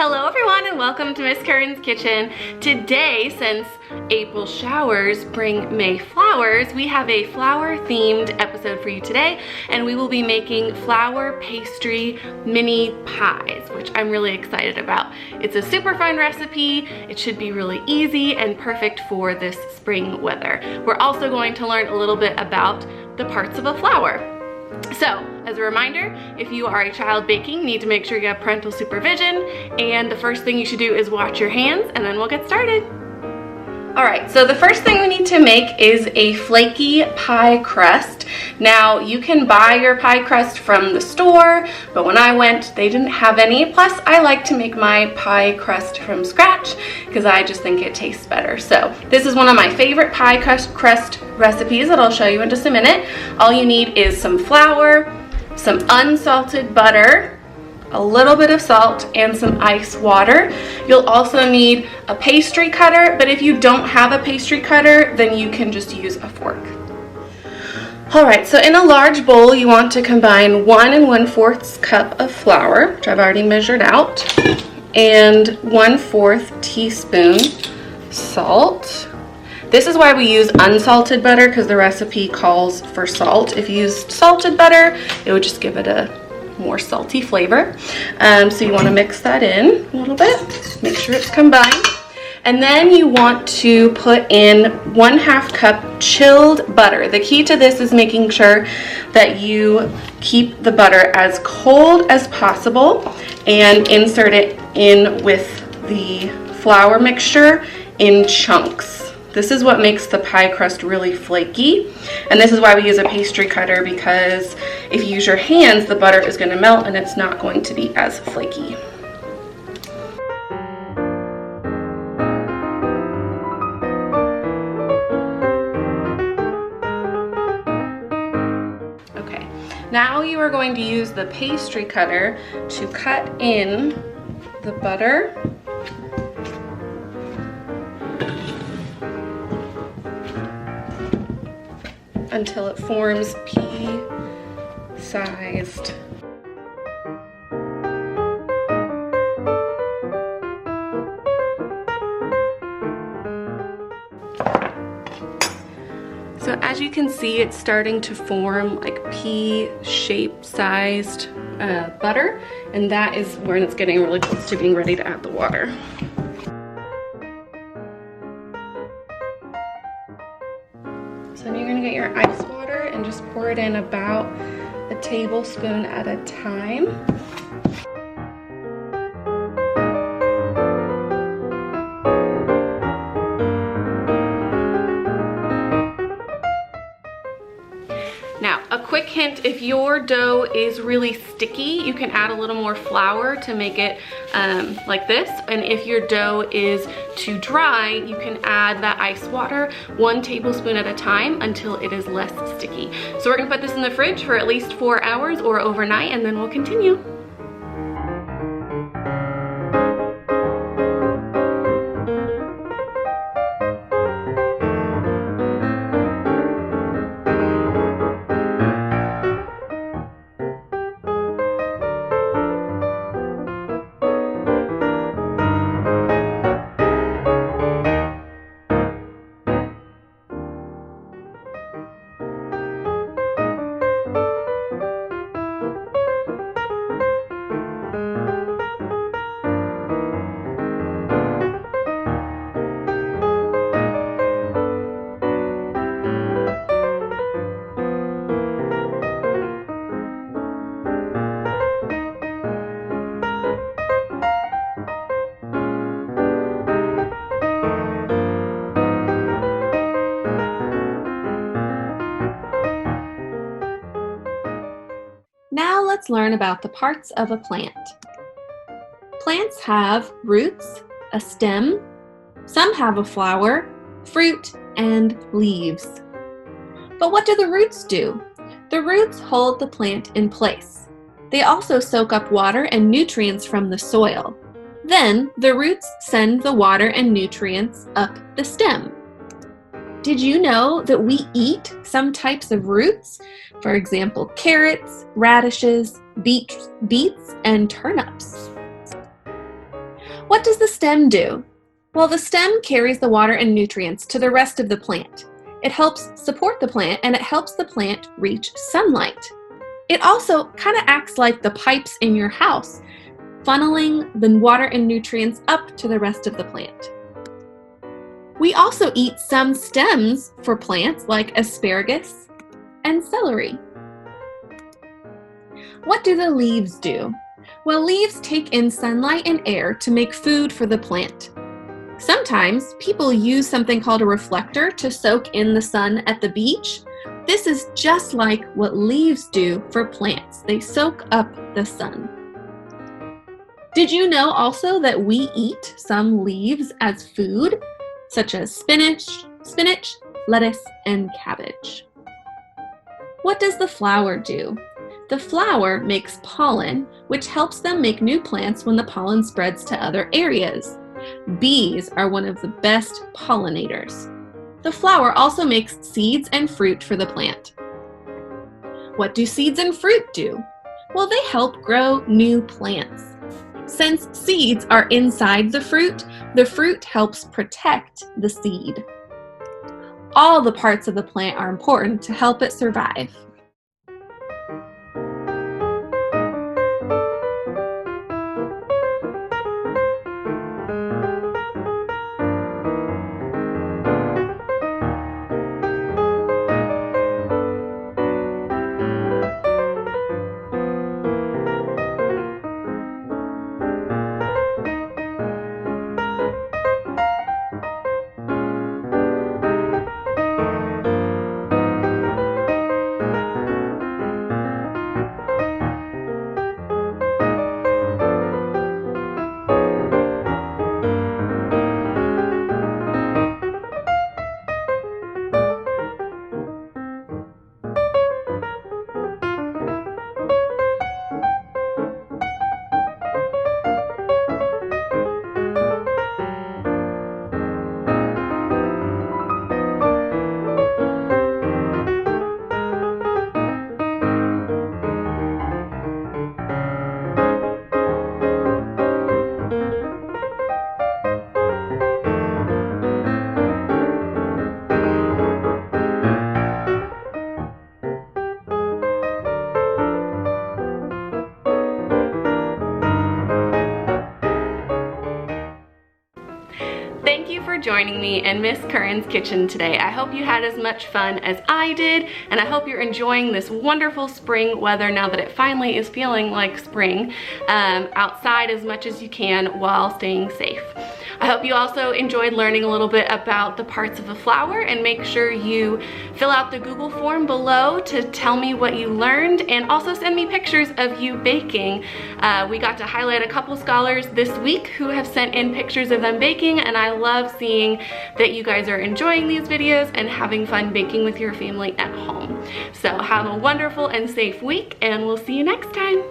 Hello everyone and welcome to Miss Curran's Kitchen. Today, since April showers bring May flowers, we have a flower themed episode for you today, and we will be making flower pastry mini pies, which I'm really excited about. It's a super fun recipe. It should be really easy and perfect for this spring weather. We're also going to learn a little bit about the parts of a flower. So, as a reminder, if you are a child baking, you need to make sure you have parental supervision, and the first thing you should do is wash your hands, and then we'll get started. Alright, so the first thing we need to make is a flaky pie crust. Now, you can buy your pie crust from the store, but when I went, they didn't have any. Plus, I like to make my pie crust from scratch because I just think it tastes better. So, this is one of my favorite pie crust recipes that I'll show you in just a minute. All you need is some flour, some unsalted butter, a little bit of salt, and some ice water. You'll also need a pastry cutter, but if you don't have a pastry cutter, then you can just use a fork. Alright, so in a large bowl, you want to combine 1 1/4 cup of flour, which I've already measured out, and 1/4 teaspoon salt. This is why we use unsalted butter, because the recipe calls for salt. If you used salted butter, it would just give it a more salty flavor. So you want to mix that in a little bit, make sure it's combined. And then you want to put in 1/2 cup chilled butter. The key to this is making sure that you keep the butter as cold as possible and insert it in with the flour mixture in chunks. This is what makes the pie crust really flaky, and this is why we use a pastry cutter, because if you use your hands, the butter is going to melt and it's not going to be as flaky. Okay, now you are going to use the pastry cutter to cut in the butter . Until it forms pea-sized . So as you can see, it's starting to form like pea-shaped sized butter, and that is when it's getting really close to being ready to add the water. So then you're going to get your ice water and just pour it in about a tablespoon at a time. Now, a quick hint, if your dough is really sticky, you can add a little more flour to make it like this. And if your dough is too dry, you can add that ice water 1 tablespoon at a time until it is less sticky. So we're gonna put this in the fridge for at least 4 hours or overnight, and then we'll continue. Now let's learn about the parts of a plant. Plants have roots, a stem, some have a flower, fruit, and leaves. But what do the roots do? The roots hold the plant in place. They also soak up water and nutrients from the soil. Then the roots send the water and nutrients up the stem. Did you know that we eat some types of roots? For example, carrots, radishes, beets, and turnips. What does the stem do? Well, the stem carries the water and nutrients to the rest of the plant. It helps support the plant and it helps the plant reach sunlight. It also kind of acts like the pipes in your house, funneling the water and nutrients up to the rest of the plant. We also eat some stems for plants like asparagus and celery. What do the leaves do? Well, leaves take in sunlight and air to make food for the plant. Sometimes people use something called a reflector to soak in the sun at the beach. This is just like what leaves do for plants. They soak up the sun. Did you know also that we eat some leaves as food, such as spinach, lettuce, and cabbage? What does the flower do? The flower makes pollen, which helps them make new plants when the pollen spreads to other areas. Bees are one of the best pollinators. The flower also makes seeds and fruit for the plant. What do seeds and fruit do? Well, they help grow new plants. Since seeds are inside the fruit helps protect the seed. All the parts of the plant are important to help it survive. Thank you for joining me in Miss Curran's kitchen today. I hope you had as much fun as I did, and I hope you're enjoying this wonderful spring weather now that it finally is feeling like spring, outside as much as you can while staying safe. I hope you also enjoyed learning a little bit about the parts of a flower, and make sure you fill out the Google form below to tell me what you learned, and also send me pictures of you baking. We got to highlight a couple scholars this week who have sent in pictures of them baking, and I love seeing that you guys are enjoying these videos and having fun baking with your family at home. So have a wonderful and safe week, and we'll see you next time.